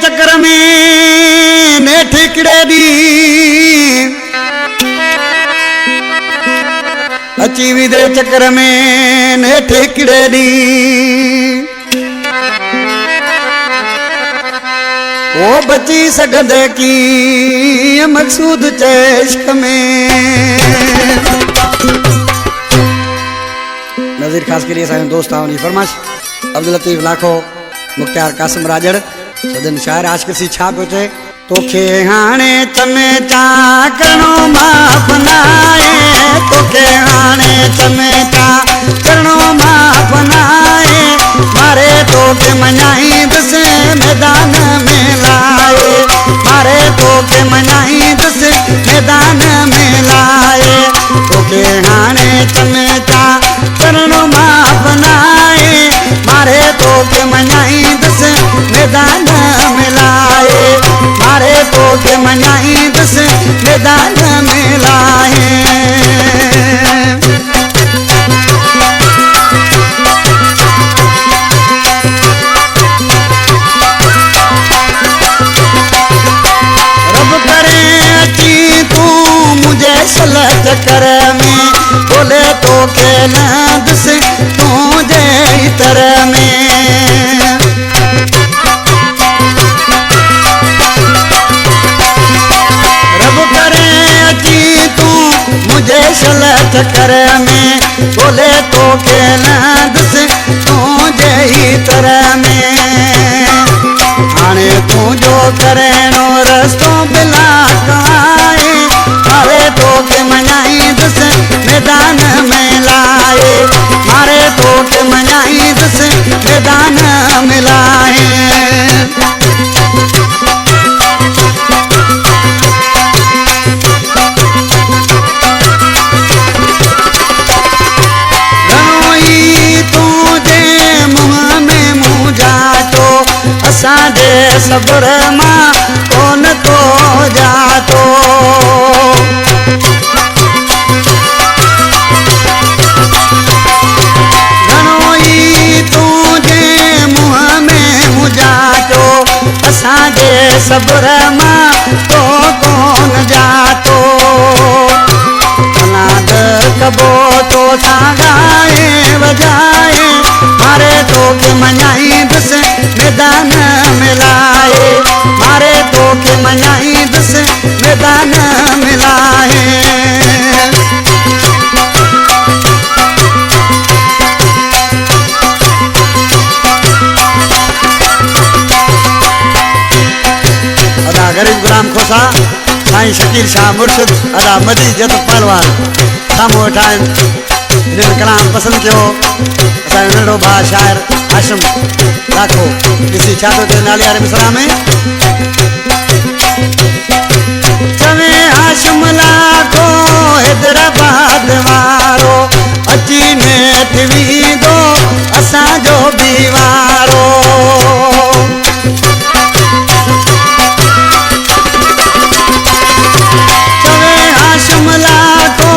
चक्कर में ने ठिकड़े दी अची विदे चक्कर में ने ठिकड़े दी वो बची सगदे की मकसूद इश्क में। नज़ीर खास के लिए साईं दोस्त आउनी फरमाश अब्दुल लतीफ लाखो मुख्तार कासिम राजड़ सदन शायर आशिक सी छा पियो चए तोखे हाणे चमे चा करणो माफ़ नाहे तोखे हाणे चमे चा करणो माफ़ नाहे मारे तोखे मञाईंदस मैदान में लाए मारे तोखे मञाईंदस मैदान में लाए तोखे हाणे चमे चा करणो माफ़ नाहे मारे तोखे मञाईंदस मैदान में लाए मारे तोखे मञाईंदस मैदान में लाए। रब करे अची तू मुझे सलह चक्कर में बोले तोखे लंदस तुझे इतर में मुझे सलह चक्कर में बोले तो के लंदस तुझे ही तरह में आने तू जो करेनो रस्तो बिला कमाए मारे तो के मञाईंदस मैदान में लाए मारे तो के मञाईंदस मैदान में लाए। असांजे सब्र मां कोन तो जातो घणो ई तुझे मुंह में मुझातो असांजे सब्र मां तो कोन जातो अनाद कबो तो सागाए वजाए मारे तो के मञाईंदस मैदान में लाए मारे तो के मञाईंदस मैदान में लाए। अदा गरीब गुलाम खोसा साईं शकील शाह मुर्शिद अदा मदी जत पहलवान साम्हूं वेठा आहिनि इन्हनि कलाम पसंदि कयो असांजो नंढो भाउ शाइर हाशिम लाखो ॾिसी छा थो थिए नाले वारे मिसरा में चवे हाशिम लाखो हैदराबाद वारो अची नेठ वींदो असांजो बीवारो चवे हाशिम लाखो